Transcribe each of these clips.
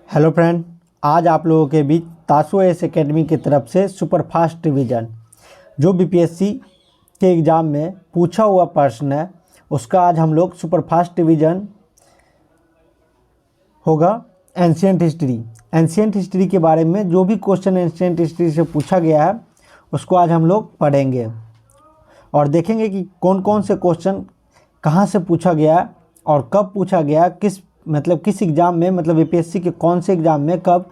Hello friend, आज आप लोगों के बीच तासो एस एकेडमी की तरफ से सुपर फास्ट रिवीजन जो बीपीएससी के एग्ज़ाम में पूछा हुआ प्रश्न है उसका आज हम लोग सुपर फास्ट रिवीजन होगा। एंशिएंट हिस्ट्री के बारे में जो भी क्वेश्चन एंशिएंट हिस्ट्री से पूछा गया है उसको आज हम लोग पढ़ेंगे और देखेंगे कि कौन कौन से क्वेश्चन कहाँ से पूछा गया और कब पूछा गया, किस एग्ज़ाम में, मतलब बीपीएससी के कौन से एग्ज़ाम में कब,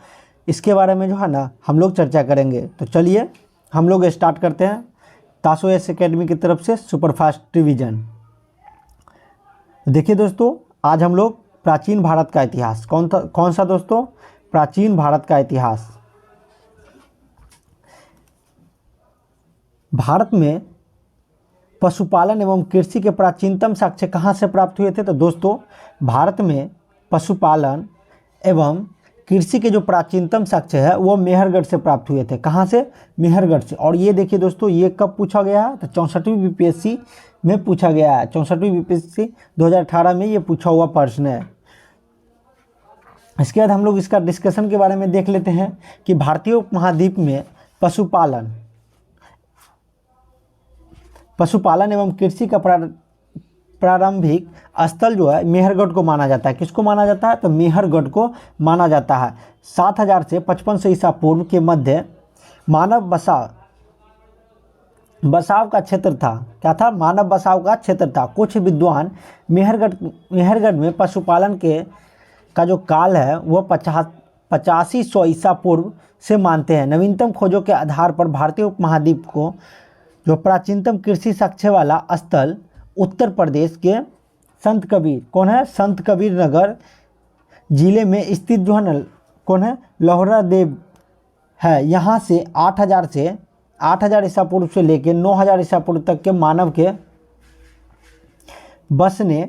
इसके बारे में जो है ना हम लोग चर्चा करेंगे। तो चलिए हम लोग स्टार्ट करते हैं तासो एस एकेडमी की तरफ से सुपर फास्ट रिवीजन। देखिए दोस्तों, आज हम लोग प्राचीन भारत का इतिहास, कौन सा दोस्तों? प्राचीन भारत का इतिहास। भारत में पशुपालन एवं कृषि के प्राचीनतम साक्ष्य कहाँ से प्राप्त हुए थे? तो दोस्तों, भारत में पशुपालन एवं कृषि के जो प्राचीनतम साक्ष्य है वो मेहरगढ़ से प्राप्त हुए थे। कहाँ से? मेहरगढ़ से। और ये देखिए दोस्तों, ये कब पूछा गया है? तो 64वीं बीपीएससी में पूछा गया है। 64वीं बीपीएससी 2018 में ये पूछा हुआ प्रश्न है। इसके बाद हम लोग इसका डिस्कशन के बारे में देख लेते हैं कि भारतीय उपमहाद्वीप में पशुपालन एवं कृषि का प्रारंभिक स्थल जो है मेहरगढ़ को माना जाता है। किसको माना जाता है? तो मेहरगढ़ को माना जाता है। 7000 से 5500 ईसा पूर्व के मध्य मानव बसाव का क्षेत्र था। क्या था? मानव बसाव का क्षेत्र था। कुछ विद्वान मेहरगढ़ में पशुपालन का जो काल है वह 8500 ईसा पूर्व से मानते हैं। नवीनतम खोजों के आधार पर भारतीय उपमहाद्वीप को जो प्राचीनतम कृषि साक्ष्य वाला स्थल उत्तर प्रदेश के संत कबीर नगर जिले में स्थित जो है ना, कौन है? लोहरादेव है। यहाँ से 8000 ईसा पूर्व से लेकर 9000 ईसा पूर्व तक के मानव के बसने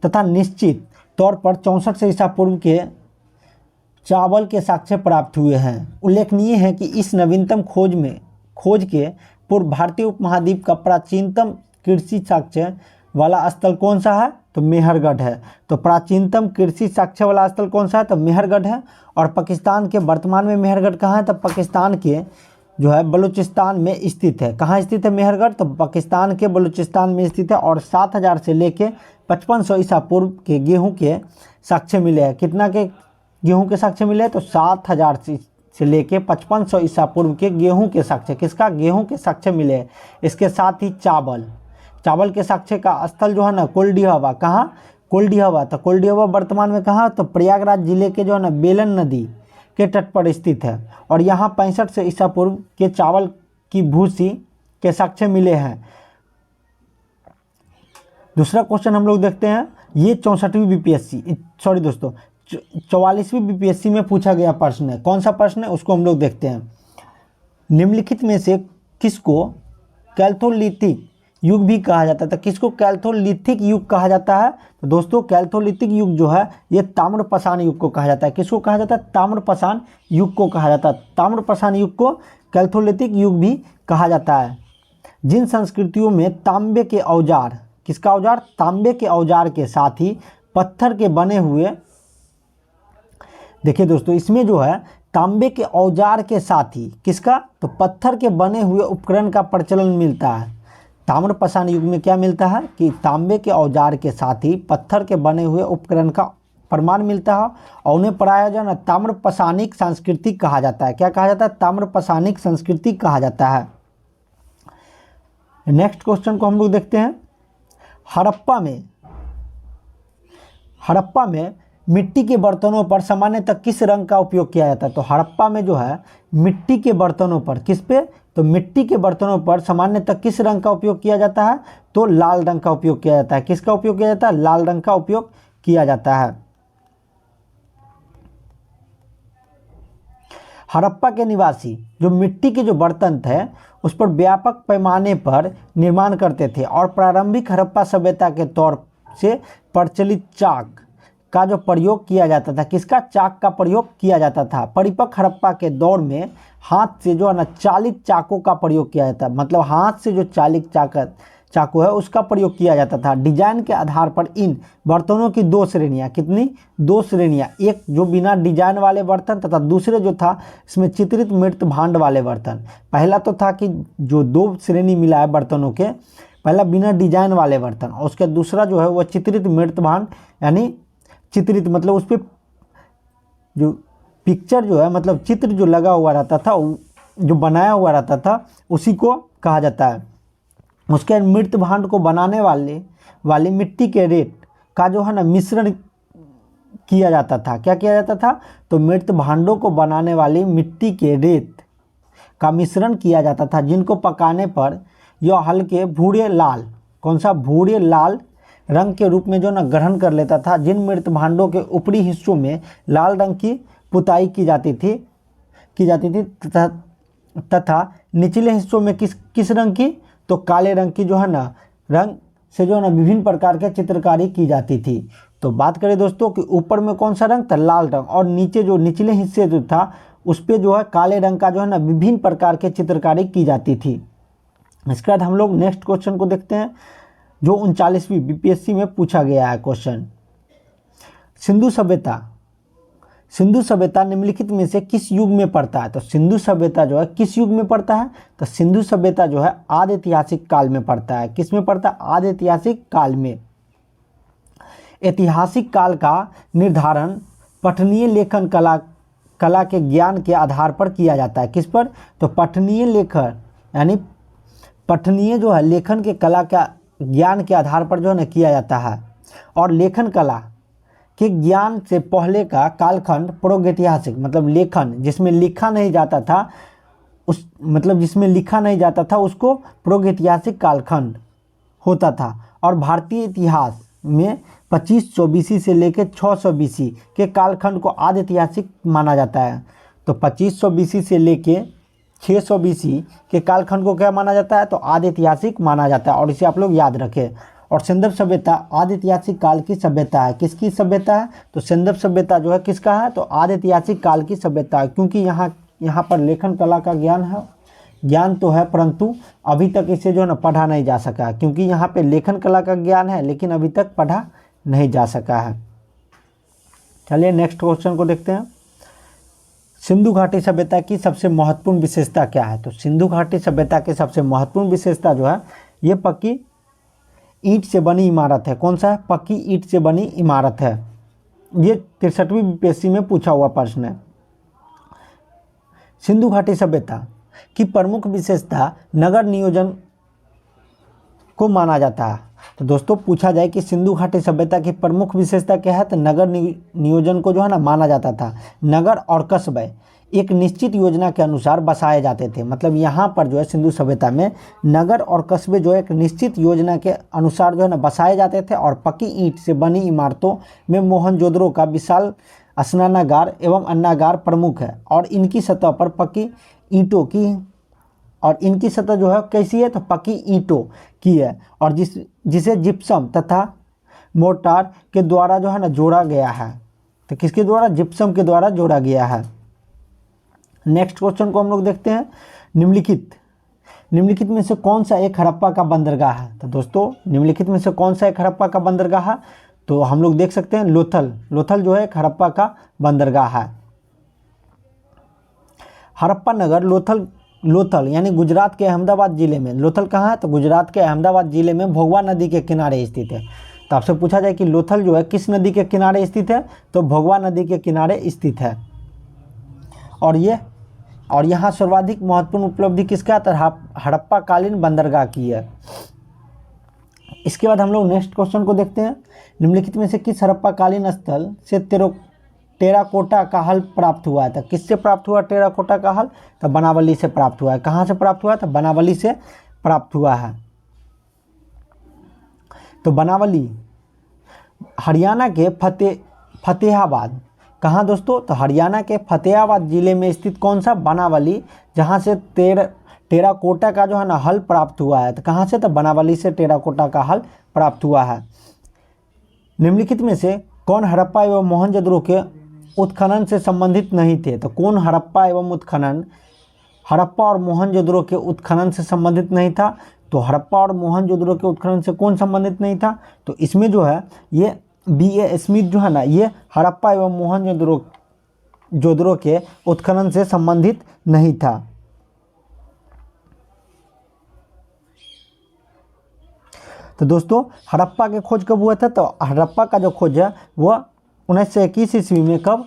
तथा निश्चित तौर पर 64 ईसा पूर्व के चावल के साक्ष्य प्राप्त हुए हैं। उल्लेखनीय है कि इस नवीनतम खोज के पूर्व भारतीय उपमहाद्वीप का प्राचीनतम कृषि साक्ष्य वाला स्थल कौन सा है? तो मेहरगढ़ है। तो प्राचीनतम कृषि साक्ष्य वाला स्थल कौन सा है? तो मेहरगढ़ है। और पाकिस्तान के वर्तमान में मेहरगढ़ कहाँ है? तो पाकिस्तान के जो है बलूचिस्तान में स्थित है। कहाँ स्थित है मेहरगढ़? तो पाकिस्तान के बलूचिस्तान में स्थित है। और 7000 से लेके 5500 ईसा पूर्व के गेहूँ के साक्ष्य मिले हैं। कितना के गेहूँ के साक्ष्य मिले? तो 7000 से लेके 5500 ईसा पूर्व के गेहूं के साक्ष्य, किसका? गेहूं के साक्ष्य मिले। इसके साथ ही चावल के साक्ष्य का स्थल जो है ना कोल्डिहवा। कहाँ? कोल्डिहवा। तो कोल्डिहवा वर्तमान में कहाँ? तो प्रयागराज जिले के जो है ना बेलन नदी के तट पर स्थित है। और यहाँ 65 से ईसा पूर्व के चावल की भूसी के साक्ष्य मिले हैं। दूसरा क्वेश्चन हम लोग देखते हैं। ये 44वीं बीपीएससी में पूछा गया प्रश्न है। कौन सा प्रश्न है उसको हम लोग देखते हैं। निम्नलिखित में से किसको कैल्थोलिथिक युग भी कहा जाता है? तो किसको कैल्थोलिथिक युग कहा जाता है? तो दोस्तों, कैल्थोलिथिक युग जो है ये ताम्रपाषाण युग को कहा जाता है। किसको कहा जाता है? ताम्रपाषाण युग को कहा जाता है। ताम्रपाषाण युग को कैल्थोलिथिक युग भी कहा जाता है। जिन संस्कृतियों में तांबे के औजार, किसका औजार? तांबे के औजार के साथ ही पत्थर के बने हुए, देखिए दोस्तों, इसमें जो है तांबे के औजार के साथ ही किसका? तो पत्थर के बने हुए उपकरण का प्रचलन मिलता है। ताम्रपाषाण युग में क्या मिलता है कि तांबे के औजार के साथ ही पत्थर के बने हुए उपकरण का प्रमाण मिलता है। और उन्हें प्रायः जो है ताम्रपाषाणिक संस्कृति कहा जाता है। क्या कहा जाता है? ताम्रपाषाणिक संस्कृति कहा जाता है। नेक्स्ट क्वेश्चन को हम लोग देखते हैं। हड़प्पा में मिट्टी के बर्तनों पर सामान्यतः किस रंग का उपयोग किया जाता है? तो हड़प्पा में जो है मिट्टी के बर्तनों पर, किस पे? तो मिट्टी के बर्तनों पर सामान्यतः किस रंग का उपयोग किया जाता है? तो लाल रंग का उपयोग किया जाता है। किसका उपयोग किया जाता है? लाल रंग का उपयोग किया जाता है। हड़प्पा के निवासी जो मिट्टी के जो बर्तन थे उस पर व्यापक पैमाने पर निर्माण करते थे और प्रारंभिक हड़प्पा सभ्यता के तौर से प्रचलित चाक का जो प्रयोग किया जाता था। किसका? चाक का प्रयोग किया जाता था। परिपक्व हड़प्पा के दौर में हाथ से जो है ना चालित चाकों का प्रयोग किया जाता है। मतलब हाथ से जो चाकू है उसका प्रयोग किया जाता था। डिजाइन के आधार पर इन बर्तनों की दो श्रेणियाँ, कितनी, दो श्रेणियाँ, एक जो बिना डिजाइन वाले बर्तन तथा दूसरे जो था इसमें चित्रित मृत भांड वाले बर्तन। पहला तो था कि जो दो श्रेणी मिला है बर्तनों के, पहला बिना डिजाइन वाले बर्तन और उसका दूसरा जो है वह चित्रित मृत भांड, यानी चित्रित मतलब उस पर जो पिक्चर जो है मतलब चित्र जो लगा हुआ रहता था, जो बनाया हुआ रहता था उसी को कहा जाता है। उसके मृत भांड को बनाने वाली मिट्टी के रेत का जो है ना मिश्रण किया जाता था। क्या किया जाता था? तो मृत भांडों को बनाने वाली मिट्टी के रेत का मिश्रण किया जाता था, जिनको पकाने पर यह हल्के भूरे लाल, कौन सा, भूरे लाल रंग के रूप में जो ना ग्रहण कर लेता था। जिन मृत भांडों के ऊपरी हिस्सों में लाल रंग की पुताई की जाती थी तथा निचले हिस्सों में किस रंग की, तो काले रंग की जो है ना रंग से जो है ना विभिन्न प्रकार के चित्रकारी की जाती थी। तो बात करें दोस्तों कि ऊपर में कौन सा रंग था, लाल रंग, और नीचे जो निचले हिस्से जो था उस पर जो है काले रंग का जो है ना विभिन्न प्रकार के चित्रकारी की जाती थी। इसके बाद हम लोग नेक्स्ट क्वेश्चन को देखते हैं जो 39वीं बीपीएससी में पूछा गया है क्वेश्चन। सिंधु सभ्यता निम्नलिखित में से किस युग में पड़ता है? तो सिंधु सभ्यता जो है किस युग में पड़ता है? तो सिंधु सभ्यता जो है आदि ऐतिहासिक काल में पड़ता है। किस में पड़ता है? आदि ऐतिहासिक काल में। ऐतिहासिक काल का निर्धारण पठनीय लेखन कला के ज्ञान के आधार पर किया जाता है। किस पर? तो पठनीय लेखन, यानी पठनीय जो है लेखन के कला का ज्ञान के आधार पर जो है ना किया जाता है। और लेखन कला के ज्ञान से पहले का कालखंड प्रागैतिहासिक, मतलब लेखन जिसमें लिखा नहीं जाता था उसको प्रागैतिहासिक कालखंड होता था। और भारतीय इतिहास में 2500 BC से लेकर 600 BC के कालखंड को आदि ऐतिहासिक माना जाता है। तो 2500 BC से लेकर 600 BC के कालखंड को क्या माना जाता है? तो आदि ऐतिहासिक माना जाता है, और इसे आप लोग याद रखें। और सिंधु सभ्यता आदि ऐतिहासिक काल की सभ्यता है। किसकी सभ्यता है? तो सिंधु सभ्यता जो है किसका है? तो आदि ऐतिहासिक काल की सभ्यता है, क्योंकि यहाँ पर लेखन कला का ज्ञान तो है, परंतु अभी तक इसे जो है ना पढ़ा नहीं जा सका, क्योंकि यहाँ पे लेखन कला का ज्ञान है लेकिन अभी तक पढ़ा नहीं जा सका है। चलिए नेक्स्ट क्वेश्चन को देखते हैं। सिंधु घाटी सभ्यता की सबसे महत्वपूर्ण विशेषता क्या है? तो सिंधु घाटी सभ्यता की सबसे महत्वपूर्ण विशेषता जो है ये पक्की ईंट से बनी इमारत है। कौन सा है? पक्की ईंट से बनी इमारत है। ये 63वीं बीपीएससी में पूछा हुआ प्रश्न है। सिंधु घाटी सभ्यता की प्रमुख विशेषता नगर नियोजन को माना जाता है। तो दोस्तों पूछा जाए कि सिंधु घाटी सभ्यता की प्रमुख विशेषता क्या है, तो नगर नियोजन को जो है ना माना जाता था। नगर और कस्बे एक निश्चित योजना के अनुसार बसाए जाते थे। मतलब यहाँ पर जो है सिंधु सभ्यता में नगर और कस्बे जो है एक निश्चित योजना के अनुसार जो है ना बसाए जाते थे। और पक्की ईंट से बनी इमारतों में मोहनजोदड़ो का विशाल स्नानागार एवं अन्नागार प्रमुख है। और इनकी सतह पर पक्की ईंटों की, और इनकी सतह जो है कैसी है, तो पक्की ईंटों की है, और जिसे जिप्सम तथा मोर्टार के द्वारा जो है ना जोड़ा गया है। तो किसके द्वारा? जिप्सम के द्वारा जोड़ा गया है। नेक्स्ट क्वेश्चन को हम लोग देखते हैं। निम्नलिखित में से कौन सा एक हड़प्पा का बंदरगाह है? तो दोस्तों निम्नलिखित में से कौन सा एक हड़प्पा का बंदरगाह है? तो हम लोग देख सकते हैं लोथल जो है एक हड़प्पा का बंदरगाह है। हड़प्पा नगर लोथल यानी गुजरात के अहमदाबाद जिले में। लोथल कहाँ है? तो गुजरात के अहमदाबाद जिले में भोगवा नदी के किनारे स्थित है। तो आपसे पूछा जाए कि लोथल जो है किस नदी के किनारे स्थित है? तो भोगवा नदी के किनारे स्थित है। और यहाँ सर्वाधिक महत्वपूर्ण उपलब्धि किसका? तो हड़प्पा कालीन बंदरगाह की है। इसके बाद हम लोग नेक्स्ट क्वेश्चन को देखते हैं। निम्नलिखित में से किस हड़प्पा कालीन स्थल से टेराकोटा का हल प्राप्त हुआ है? तो किससे प्राप्त हुआ टेराकोटा का हल? तो बनावली से प्राप्त हुआ है। कहाँ से प्राप्त हुआ है? तो बनावली से प्राप्त हुआ है। तो बनावली हरियाणा के फतेहाबाद, कहाँ दोस्तों? तो हरियाणा के फतेहाबाद जिले में स्थित कौन सा? बनावली, जहाँ से टेराकोटा का जो है ना हल प्राप्त हुआ है। तो कहाँ से? तो बनावली से टेराकोटा का हल प्राप्त हुआ है। निम्नलिखित में से कौन हड़प्पा एवं मोहनजोदड़ो के उत्खनन से संबंधित नहीं थे? तो कौन हड़प्पा और मोहनजोदड़ो के उत्खनन से संबंधित नहीं था? तो हड़प्पा और मोहनजोदड़ो के उत्खनन से कौन संबंधित नहीं था? तो इसमें जो है ये B.A. स्मिथ जो है ना, ये हड़प्पा एवं मोहनजोदड़ो के उत्खनन से संबंधित नहीं था। तो दोस्तों हड़प्पा के खोज कब हुआ था? तो हड़प्पा का जो खोज है वह 1921 ईस्वी में, कब?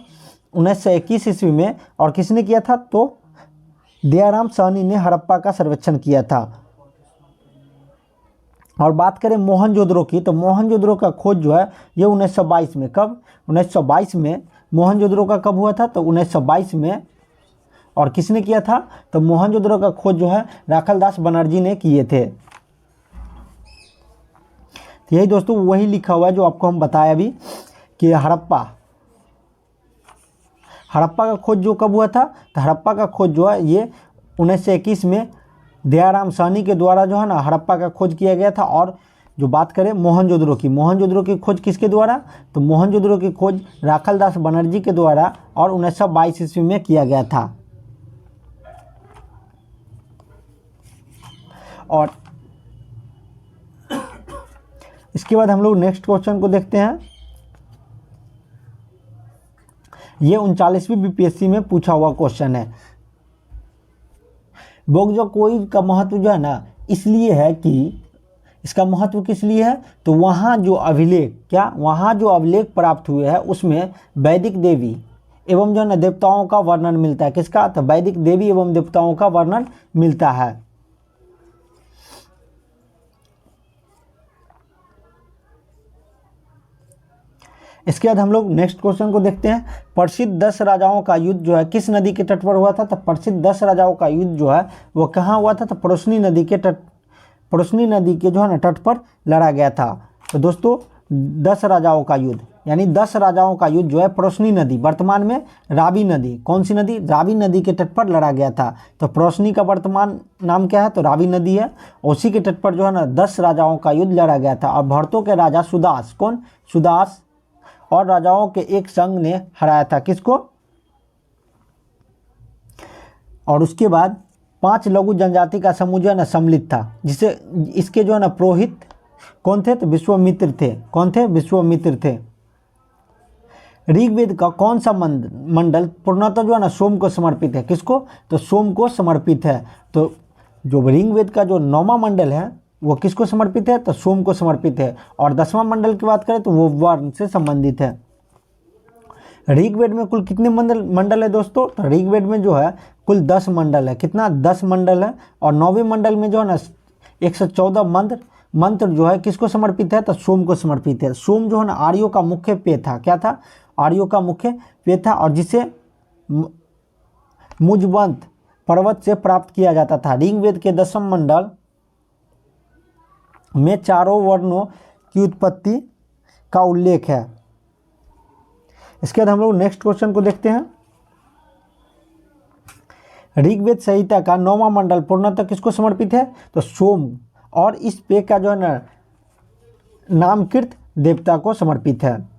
1921 ईस्वी में। और किसने किया था? तो दयाराम साहनी ने हड़प्पा का सर्वेक्षण किया था। और बात करें मोहनजोदड़ो की, तो मोहनजोदड़ो का खोज जो है ये 1922 में, कब? 1922 में मोहनजोदड़ो का कब हुआ था? तो 1922 में। और किसने किया था? तो मोहनजोदड़ो का खोज जो है राखलदास बनर्जी ने किए थे। तो यही दोस्तों वही लिखा हुआ है जो आपको हम बताया अभी कि हड़प्पा का खोज जो कब हुआ था? तो हड़प्पा का खोज जो है ये 1921 में दयाराम साहनी के द्वारा जो है ना हड़प्पा का खोज किया गया था। और जो बात करें मोहनजोदड़ो की खोज किसके द्वारा? तो मोहनजोदड़ो की खोज राखलदास बनर्जी के द्वारा और 1922 ईस्वी में किया गया था। और इसके बाद हम लोग नेक्स्ट क्वेश्चन को देखते हैं। ये 39वीं बीपीएससी में पूछा हुआ क्वेश्चन है। बोगजाकोई का महत्व जो है ना इसलिए है कि इसका महत्व किस लिए है? तो वहाँ जो अभिलेख प्राप्त हुए हैं उसमें वैदिक देवी एवं जो है ना देवताओं का वर्णन मिलता है। किसका? तो वैदिक देवी एवं देवताओं का वर्णन मिलता है। इसके बाद हम लोग नेक्स्ट क्वेश्चन को देखते हैं। प्रसिद्ध 10 राजाओं का युद्ध जो है किस नदी के तट पर हुआ था? तो प्रसिद्ध 10 राजाओं का युद्ध जो है वो कहाँ हुआ था? तो पड़ोसनी नदी के जो है ना तट पर लड़ा गया था। तो दोस्तों 10 राजाओं का युद्ध यानी 10 राजाओं का युद्ध जो है पड़ोसनी नदी, वर्तमान में रावी नदी, कौन सी नदी? रावी नदी के तट पर लड़ा गया था। तो पड़ोसनी का वर्तमान नाम क्या है? तो रावी नदी है। उसी के तट पर जो है ना 10 राजाओं का युद्ध लड़ा गया था। और भरतों के राजा सुदास, कौन? सुदास और राजाओं के एक संघ ने हराया था। किसको? और उसके बाद 5 लघु जनजाति का समूह जो है ना सम्मिलित था, जिसे इसके जो है ना पुरोहित कौन थे? तो विश्वामित्र थे। कौन थे? विश्वामित्र थे। ऋग्वेद का कौन सा मंडल पूर्णतः जो है ना सोम को समर्पित है? किसको? तो सोम को समर्पित है। तो जो ऋग्वेद का जो 9वां मंडल है वो किसको समर्पित है? तो सोम को समर्पित है। और 10वां मंडल की बात करें तो वो वर्ण से संबंधित है। ऋग्वेद में कुल कितने मंडल है दोस्तों? तो ऋग्वेद में जो है कुल 10 मंडल है। कितना? 10 मंडल है। और 9वें मंडल में जो है ना 114 मंत्र जो है किसको समर्पित है? तो सोम को समर्पित है। सोम जो है ना आर्यों का मुख्य पेय था। क्या था? आर्यों का मुख्य पेय था और जिसे मुजबंत पर्वत से प्राप्त किया जाता था। ऋग्वेद के 10वें मंडल में चारों वर्णों की उत्पत्ति का उल्लेख है। इसके बाद हम लोग नेक्स्ट क्वेश्चन को देखते हैं। ऋग्वेद संहिता का 9वां मंडल पूर्णतः किसको समर्पित है? तो सोम। और इस पेय का जो है ना नामकृत देवता को समर्पित है।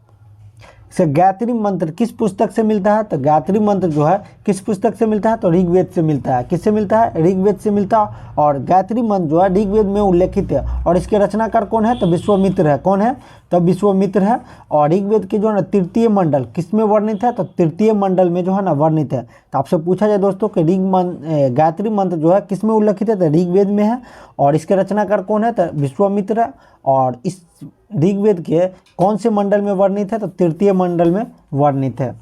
से गायत्री मंत्र किस पुस्तक से मिलता है? तो गायत्री मंत्र जो है किस पुस्तक से मिलता है? तो ऋग्वेद से मिलता है। किससे मिलता है? ऋग्वेद से मिलता है। और गायत्री मंत्र जो है ऋग्वेद में उल्लेखित है। और इसके रचनाकार कौन है? तो विश्वामित्र है। कौन है? तो विश्वामित्र है। और ऋग्वेद के जो है ना तृतीय मंडल किस में वर्णित है? तो तृतीय मंडल में जो है ना वर्णित है। तो आपसे पूछा जाए दोस्तों कि गायत्री मंत्र जो है किस में उल्लेखित है? तो ऋग्वेद में है। और इसके रचनाकार कौन है? तो विश्वामित्र है। और इस ऋग्वेद के कौन से मंडल में वर्णित है? तो तृतीय मंडल में वर्णित है।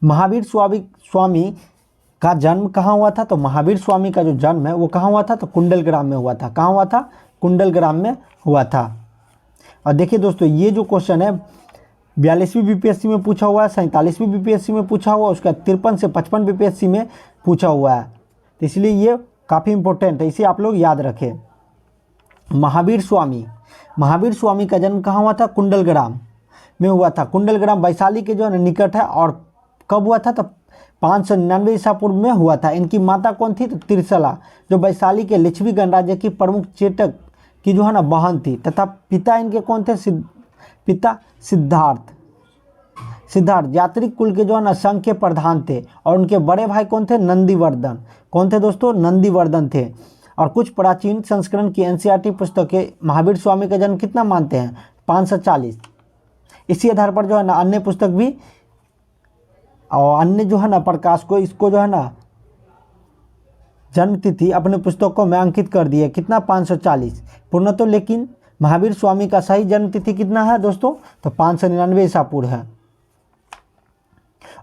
महावीर स्वामी का जन्म कहाँ हुआ था? तो महावीर स्वामी का जो जन्म है वो कहाँ हुआ था? तो कुंडलग्राम में हुआ था। कहाँ हुआ था? कुंडलग्राम में हुआ था। और देखिए दोस्तों ये जो क्वेश्चन है 42वीं बीपीएससी में पूछा हुआ है, 47वीं बीपीएससी में पूछा हुआ है, उसका 53 से 55 बीपीएससी में पूछा हुआ है। तो इसलिए ये काफ़ी इंपॉर्टेंट है, इसे आप लोग याद रखें। महावीर स्वामी का जन्म कहाँ हुआ था? कुंडलग्राम में हुआ था। कुंडलग्राम वैशाली के जो है निकट है। और कब हुआ था? तो 599 ईसा पूर्व में हुआ था। इनकी माता कौन थी? तो त्रिशला, जो वैशाली के लिच्छवी गणराज्य की प्रमुख चेटक की जो है ना बहन थी। तथा पिता इनके कौन थे? पिता सिद्धार्थ यात्रिक कुल के जो है ना संघ के प्रधान थे और उनके बड़े भाई कौन थे? नंदीवर्धन। कौन थे दोस्तों? नंदीवर्धन थे। और कुछ प्राचीन संस्करण की एनसीईआरटी पुस्तकें महावीर स्वामी का जन्म कितना मानते हैं? 540। इसी आधार पर जो है ना अन्य पुस्तक भी और अन्य जो है ना प्रकाश को इसको जो है ना जन्म तिथि अपने पुस्तकों में अंकित कर दिए। कितना? 540 पूर्णतः। लेकिन महावीर स्वामी का सही जन्म तिथि कितना है दोस्तों? तो 599 ईसा पूर्व है।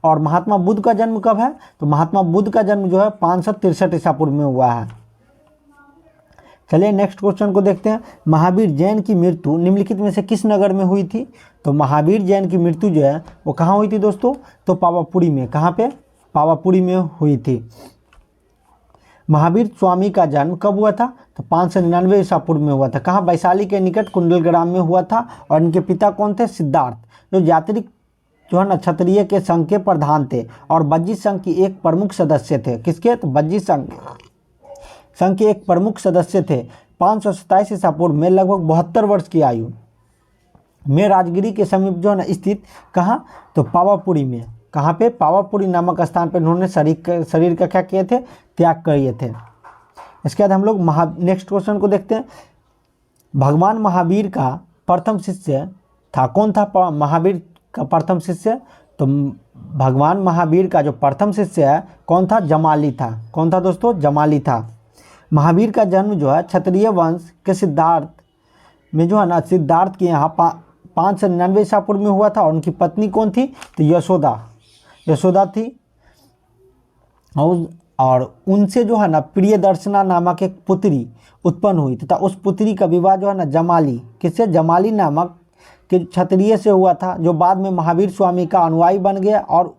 और महात्मा बुद्ध का जन्म कब है? तो महात्मा बुद्ध का जन्म जो है 563 ईसा पूर्व में हुआ है। चलिए नेक्स्ट क्वेश्चन को देखते हैं। महावीर जैन की मृत्यु निम्नलिखित में से किस नगर में हुई थी? तो महावीर जैन की मृत्यु जो है वो कहाँ हुई थी दोस्तों? तो पावापुरी में। कहाँ पे? पावापुरी में हुई थी। महावीर स्वामी का जन्म कब हुआ था? तो 599 ईसा पूर्व में हुआ था। कहाँ? वैशाली के निकट कुंडलग्राम में हुआ था। और इनके पिता कौन थे? सिद्धार्थ, जो यात्रिक जो है ना क्षत्रिय के संघ के प्रधान थे और बज्जी संघ की एक प्रमुख सदस्य थे। किसके? तो बज्जी संघ के एक प्रमुख सदस्य थे। 527 ईसा पूर्व में लगभग 72 वर्ष की आयु में राजगिरी के समीप जो है ना स्थित, कहाँ? तो पावापुरी में। कहाँ पे? पावापुरी नामक स्थान पर उन्होंने शरीर का क्या किए थे? त्याग किए थे। इसके बाद हम लोग नेक्स्ट क्वेश्चन को देखते हैं। भगवान महावीर का प्रथम शिष्य था कौन था? महावीर का प्रथम शिष्य, तो भगवान महावीर का जो प्रथम शिष्य है कौन था? जमाली था। कौन था दोस्तों? जमाली था। महावीर का जन्म जो है क्षत्रिय वंश के सिद्धार्थ में जो है ना सिद्धार्थ के यहाँ 599 ईसा पूर्व में हुआ था। और उनकी पत्नी कौन थी? तो यशोदा थी। और उनसे जो है ना प्रियदर्शना नामक एक पुत्री उत्पन्न हुई तथा उस पुत्री का विवाह जो है ना जमाली, किससे? जमाली नामक के क्षत्रिय से हुआ था, जो बाद में महावीर स्वामी का अनुयायी बन गया और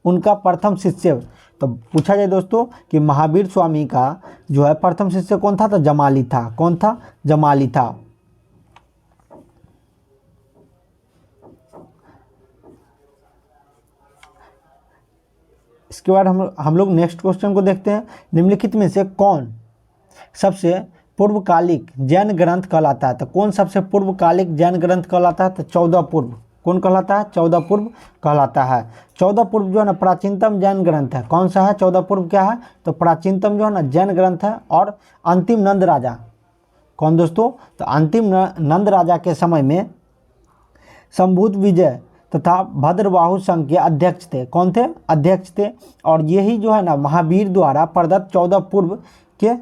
उनका प्रथम शिष्य। तो पूछा जाए दोस्तों कि महावीर स्वामी का जो है प्रथम शिष्य कौन था? तो जमाली था। कौन था? जमाली था। इसके बाद हम लोग नेक्स्ट क्वेश्चन को देखते हैं। निम्नलिखित में से कौन सबसे पूर्वकालिक जैन ग्रंथ कहलाता है? तो कौन सबसे पूर्वकालिक जैन ग्रंथ कहलाता है? तो 14 पूर्व। कौन कहलाता है? 14 पूर्व कहलाता है। 14 पूर्व जो है ना प्राचीनतम जैन ग्रंथ है। कौन सा है? 14 पूर्व क्या है? तो प्राचीनतम जो है ना जैन ग्रंथ है। और अंतिम नंद राजा, कौन दोस्तों? तो अंतिम नंद राजा के समय में संभूत विजय तथा भद्रबाहु संघ के अध्यक्ष थे। कौन थे? अध्यक्ष थे। और यही जो है ना महावीर द्वारा प्रदत्त 14 पूर्व के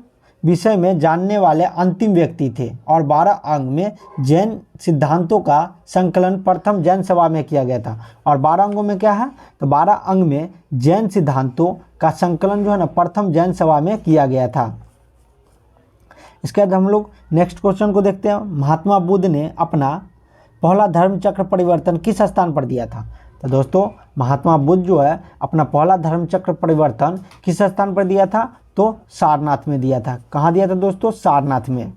विषय में जानने वाले अंतिम व्यक्ति थे। और 12 अंग में जैन सिद्धांतों का संकलन प्रथम जैन सभा में किया गया था। और 12 अंगों में क्या है? तो 12 अंग में जैन सिद्धांतों का संकलन जो है ना प्रथम जैन सभा में किया गया था। इसके बाद हम लोग नेक्स्ट क्वेश्चन को देखते हैं। महात्मा बुद्ध ने अपना पहला धर्म चक्र परिवर्तन किस स्थान पर दिया था? तो दोस्तों महात्मा बुद्ध जो है अपना पहला धर्म चक्र परिवर्तन किस स्थान पर दिया था? तो सारनाथ में दिया था। कहाँ दिया था दोस्तों? सारनाथ में।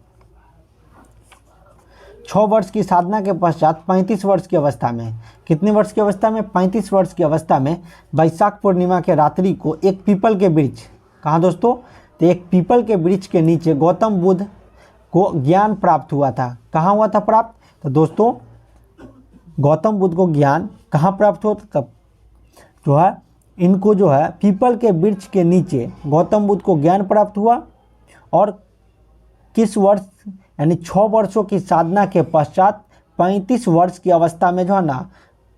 6 वर्ष की साधना के पश्चात 35 वर्ष की अवस्था में, कितने वर्ष की अवस्था में? 35 वर्ष की अवस्था में वैशाख पूर्णिमा के रात्रि को एक पीपल के वृक्ष, कहाँ दोस्तों? तो एक पीपल के वृक्ष के नीचे गौतम बुद्ध को ज्ञान प्राप्त हुआ था। कहाँ हुआ था प्राप्त? तो दोस्तों गौतम बुद्ध को ज्ञान कहाँ प्राप्त हुआ? तब जो है इनको जो है पीपल के वृक्ष के नीचे गौतम बुद्ध को ज्ञान प्राप्त हुआ। और किस वर्ष? यानी 6 वर्षों की साधना के पश्चात 35 वर्ष की अवस्था में जो है ना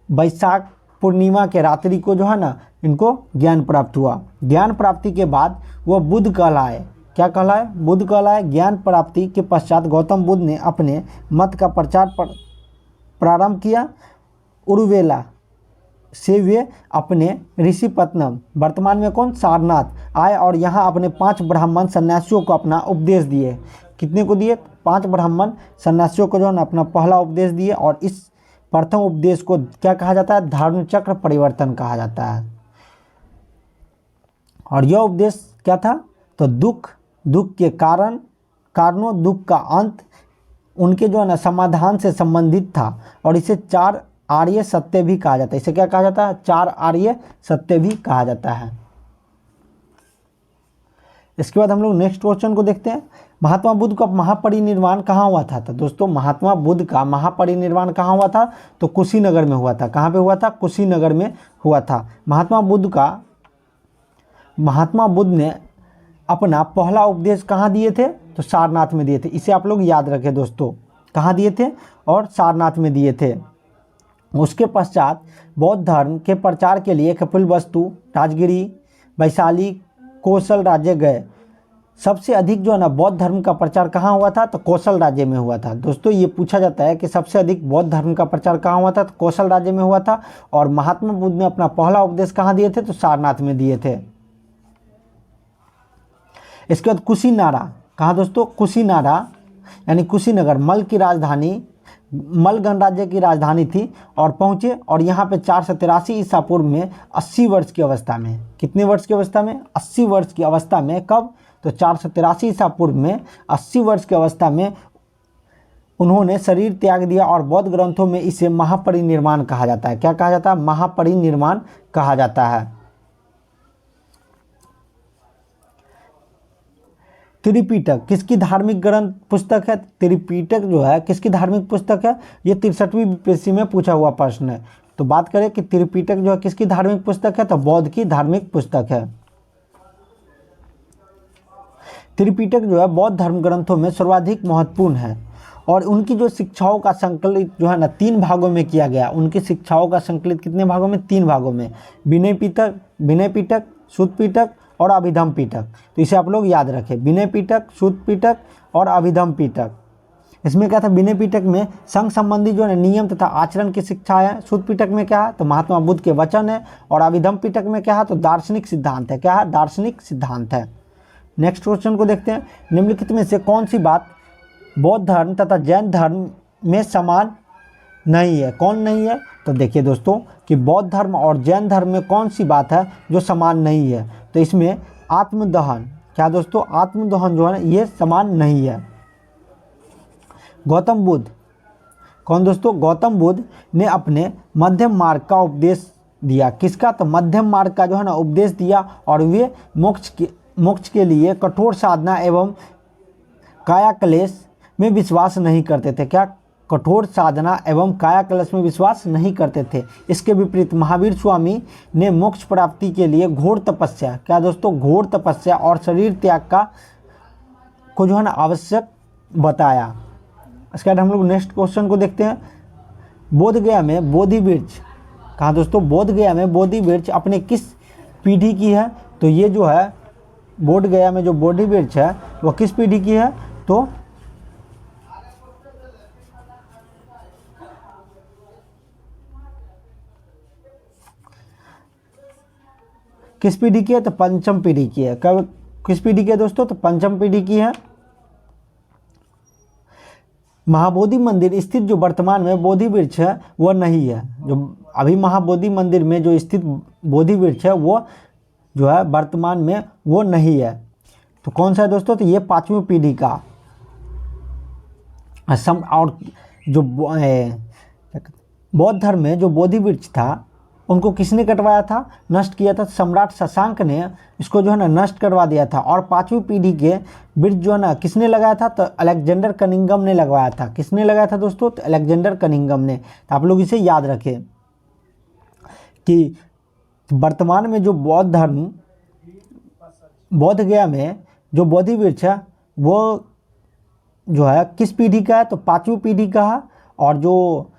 वैशाख पूर्णिमा के रात्रि को जो है ना इनको ज्ञान प्राप्त हुआ। ज्ञान प्राप्ति के बाद वह बुद्ध कहलाए। क्या कहलाए? बुद्ध कहलाए। ज्ञान प्राप्ति के पश्चात गौतम बुद्ध ने अपने मत का प्रचार प्रारंभ किया। उरुवेला से वे अपने ऋषिपत्तनम, वर्तमान में कौन? सारनाथ आए और यहाँ अपने 5 ब्राह्मण सन्यासियों को अपना उपदेश दिए। कितने को दिए? 5 ब्राह्मण सन्यासियों को जो है ना अपना पहला उपदेश दिए। और इस प्रथम उपदेश को क्या कहा जाता है? धर्म चक्र परिवर्तन कहा जाता है। और यह उपदेश क्या था? तो दुख के कारणों, दुख का अंत, उनके जो है ना समाधान से संबंधित था। और इसे 4 आर्य सत्य भी कहा जाता है। इसे क्या कहा जाता है? 4 आर्य सत्य भी कहा जाता है। इसके बाद हम लोग नेक्स्ट क्वेश्चन को देखते हैं। महात्मा बुद्ध का महापरिनिर्वाण कहाँ हुआ था? तो दोस्तों महात्मा बुद्ध का महापरिनिर्वाण कहाँ हुआ था? तो कुशीनगर में हुआ था। कहाँ पे हुआ था? कुशीनगर में हुआ था। महात्मा बुद्ध ने अपना पहला उपदेश कहाँ दिए थे? तो सारनाथ में दिए थे। इसे आप लोग याद रखें दोस्तों, कहाँ दिए थे? और सारनाथ में दिए थे। उसके पश्चात बौद्ध धर्म के प्रचार के लिए कपिलवस्तु, राजगिरी, वैशाली, कौशल राज्य गए। सबसे अधिक जो है ना बौद्ध धर्म का प्रचार कहाँ हुआ था? तो कौशल राज्य में हुआ था। दोस्तों ये पूछा जाता है कि सबसे अधिक बौद्ध धर्म का प्रचार कहाँ हुआ था? तो कौशल राज्य में हुआ था। और महात्मा बुद्ध ने अपना पहला उपदेश कहाँ दिए थे? तो सारनाथ में दिए थे। इसके बाद कुशीनारा, कहाँ दोस्तों? कुशीनारा यानी कुशीनगर मल की राजधानी, मल गणराज्य की राजधानी थी और पहुँचे। और यहाँ पे 483 ईसा पूर्व में 80 वर्ष की अवस्था में, कितने वर्ष की अवस्था में? 80 वर्ष की अवस्था में। कब? तो 483 ईसा पूर्व में 80 वर्ष की अवस्था में उन्होंने शरीर त्याग दिया। और बौद्ध ग्रंथों में इसे महापरिनिर्वाण कहा जाता है। क्या कहा जाता है? महापरिनिर्वाण कहा जाता है। त्रिपिटक किसकी धार्मिक ग्रंथ पुस्तक है? त्रिपिटक जो है किसकी धार्मिक पुस्तक है? ये 63वीं बीपीएससी में पूछा हुआ प्रश्न है। तो बात करें कि त्रिपिटक जो है किसकी धार्मिक पुस्तक है? तो बौद्ध की धार्मिक पुस्तक है। त्रिपिटक जो है बौद्ध धर्म ग्रंथों में सर्वाधिक महत्वपूर्ण है और उनकी जो शिक्षाओं का संकलित जो है ना 3 भागों में किया गया। उनकी शिक्षाओं का संकलित कितने भागों में? 3 भागों में। विनय पिटक, शुद्ध पिटक और अभिधम पिटक। तो इसे आप लोग याद रखें, विनय पिटक, शुद्ध पिटक और अभिधम पिटक। इसमें क्या था? विनय पिटक में संघ संबंधी जो है नियम तथा आचरण की शिक्षा है। शुद्ध पिटक में क्या है? तो महात्मा बुद्ध के वचन है। और अभिधम पिटक में क्या है? तो दार्शनिक सिद्धांत है। क्या है? दार्शनिक सिद्धांत है। नेक्स्ट क्वेश्चन को देखते हैं। निम्नलिखित में से कौन सी बात बौद्ध धर्म तथा जैन धर्म में समान नहीं है? कौन नहीं है? तो देखिए दोस्तों कि बौद्ध धर्म और जैन धर्म में कौन सी बात है जो समान नहीं है? तो इसमें आत्मदहन, क्या दोस्तों? आत्मदहन जो है ना ये समान नहीं है। गौतम बुद्ध, कौन दोस्तों? गौतम बुद्ध ने अपने मध्यम मार्ग का उपदेश दिया। किसका? तो मध्यम मार्ग का जो है ना उपदेश दिया। और वे मोक्ष के लिए कठोर साधना एवं कायाक्लेश में विश्वास नहीं करते थे। क्या? कठोर साधना एवं कायाक्लेश में विश्वास नहीं करते थे। इसके विपरीत महावीर स्वामी ने मोक्ष प्राप्ति के लिए घोर तपस्या, क्या दोस्तों? घोर तपस्या और शरीर त्याग को जो है ना आवश्यक बताया। इसके बाद हम लोग नेक्स्ट क्वेश्चन को देखते हैं। बोधगया में बोधि वृक्ष, कहाँ दोस्तों? बोधगया में बोधि वृक्ष अपने किस पीढ़ी की है? तो ये जो है बोधगया में जो बोधि वृक्ष है वह किस पीढ़ी की है? तो किस पीढ़ी की है? तो पंचम पीढ़ी की है। कब? किस पीढ़ी की है दोस्तों? तो पंचम पीढ़ी की है। महाबोधि मंदिर स्थित जो वर्तमान में बोधि वृक्ष है वह नहीं है। जो अभी महाबोधि मंदिर में जो स्थित बोधि वृक्ष है वो जो है वर्तमान में वो नहीं है। तो कौन सा है दोस्तों? तो ये 5वीं पीढ़ी का। और जो बौद्ध धर्म में जो बोधि वृक्ष था उनको किसने कटवाया था? नष्ट किया था। सम्राट शशांक ने इसको जो है ना नष्ट करवा दिया था। और 5वीं पीढ़ी के वृक्ष जो है ना किसने लगाया था? तो अलेक्जेंडर कनिंघम ने लगवाया था। किसने लगाया था दोस्तों? तो अलेक्जेंडर कनिंघम ने। तो आप लोग इसे याद रखें कि वर्तमान में जो बौद्ध धर्म बोधगया में जो बोधि वृक्ष है वो जो है किस पीढ़ी का है? तो 5वीं पीढ़ी का है। और जो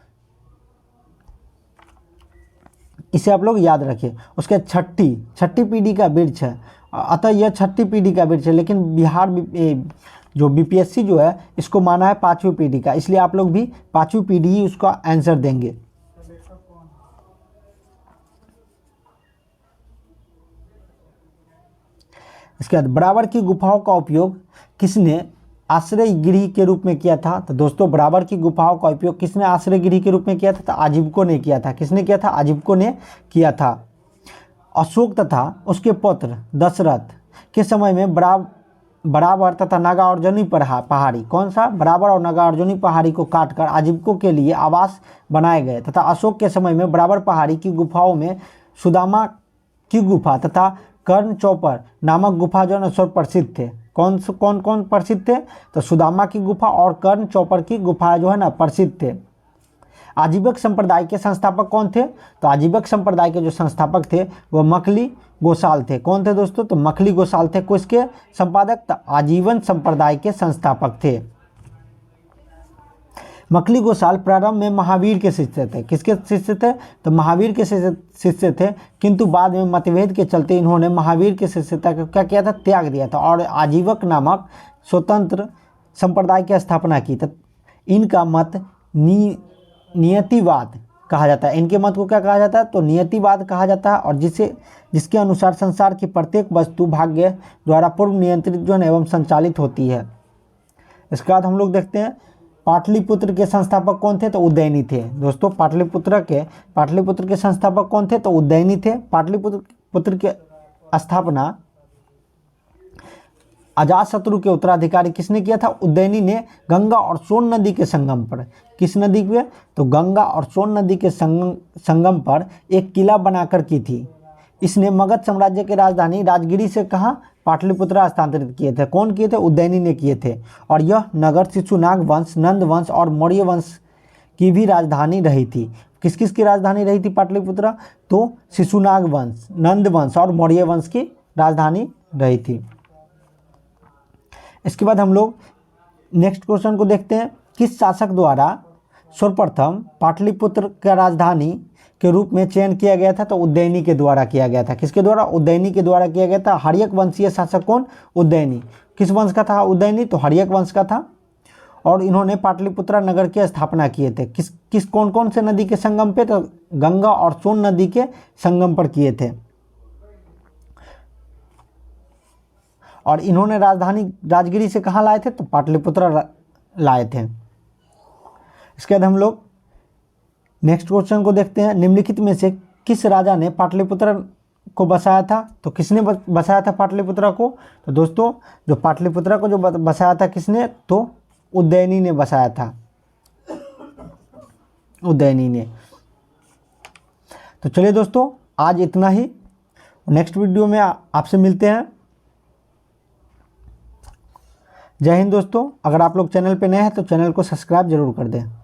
इसे आप लोग याद रखें। उसके छठी पीढ़ी का वृक्ष है। अतः यह 6ठी पीढ़ी का वृक्ष है। लेकिन बिहार जो बीपीएससी जो है इसको माना है 5वीं पीढ़ी का, इसलिए आप लोग भी 5वीं पीढ़ी ही उसका आंसर देंगे। इसके बाद बराबर की गुफाओं का उपयोग किसने आश्रय गृह के रूप में किया था? तो दोस्तों बराबर की गुफाओं का उपयोग किसने आश्रय गृह के रूप में किया था? तो आजीविकों ने किया था। किसने किया था? आजीविकों ने किया था। अशोक तथा उसके पुत्र दशरथ के समय में बराबर तथा नागार्जुनी पहाड़ी, कौन सा? बराबर और नागार्जुनी पहाड़ी को काटकर आजीविकों के लिए आवास बनाए गए। तथा अशोक के समय में बराबर पहाड़ी की गुफाओं में सुदामा की गुफा तथा कर्ण चौपर नामक गुफा जो है सर्वप्रसिद्ध थे। कौन कौन प्रसिद्ध थे? तो सुदामा की गुफा और कर्ण चौपर की गुफा जो है ना प्रसिद्ध थे। आजीवक संप्रदाय के संस्थापक कौन थे? तो आजीवक संप्रदाय के जो संस्थापक थे वो मखली गोसाल थे। कौन थे दोस्तों? तो मखली गोसाल थे। किसके संपादक? तो आजीवन संप्रदाय के संस्थापक थे। मखली गोसाल प्रारंभ में महावीर के शिष्य थे। किसके शिष्य थे? तो महावीर के शिष्य थे, किंतु बाद में मतभेद के चलते इन्होंने महावीर के शिष्यता को क्या किया था? त्याग दिया था और आजीवक नामक स्वतंत्र संप्रदाय की स्थापना की। तो इनका मत नियतिवाद कहा जाता है। इनके मत को क्या कहा जाता है? तो नियतिवाद कहा जाता है, और जिसके अनुसार संसार की प्रत्येक वस्तु भाग्य द्वारा पूर्व नियंत्रित जो है एवं संचालित होती है। इसके बाद हम लोग देखते हैं पाटलिपुत्र के संस्थापक कौन थे? तो उज्जैनी थे। दोस्तों पाटलिपुत्र के संस्थापक कौन थे? तो उज्जैनी थे। पाटलिपुत्र की स्थापना अजातशत्रु के उत्तराधिकारी किसने किया था? उज्जैनी ने गंगा और सोन नदी के संगम पर। किस नदी पे? तो गंगा और सोन नदी के संगम पर एक किला बनाकर की थी। इसने मगध साम्राज्य की राजधानी राजगिरी से कहाँ? पाटलिपुत्र स्थानांतरित किए थे। कौन किए थे? उज्जैनी ने किए थे। और यह नगर शिशुनाग वंश, नंद वंश और मौर्य वंश की भी राजधानी रही थी। किस किस की राजधानी रही थी पाटलिपुत्र? तो शिशुनाग वंश, नंद वंश और मौर्य वंश की राजधानी रही थी। इसके बाद हम लोग नेक्स्ट क्वेश्चन को देखते हैं। किस शासक द्वारा सर्वप्रथम पाटलिपुत्र का राजधानी के रूप में चयन किया गया था? तो उज्जैनी के द्वारा किया गया था। किसके द्वारा? उज्जैनी के द्वारा किया गया था। हर्यक वंशीय शासक कौन? उज्जैनी। किस वंश का था उज्जैनी? तो हर्यक वंश का था। और इन्होंने पाटलिपुत्र नगर की स्थापना किए थे। किस कौन कौन से नदी के संगम पे? तो गंगा और सोन नदी के संगम पर किए थे। और इन्होंने राजधानी राजगिरी से कहाँ लाए थे? तो पाटलिपुत्र लाए थे। इसके बाद हम लोग नेक्स्ट क्वेश्चन को देखते हैं। निम्नलिखित में से किस राजा ने पाटलिपुत्र को बसाया था? तो किसने बसाया था पाटलिपुत्र को? तो दोस्तों जो पाटलिपुत्र को जो बसाया था किसने? तो उज्जैनी ने बसाया था। उज्जैनी ने। तो चलिए दोस्तों आज इतना ही। नेक्स्ट वीडियो में आपसे मिलते हैं। जय हिंद दोस्तों। अगर आप लोग चैनल पे नए हैं तो चैनल को सब्सक्राइब जरूर कर दें।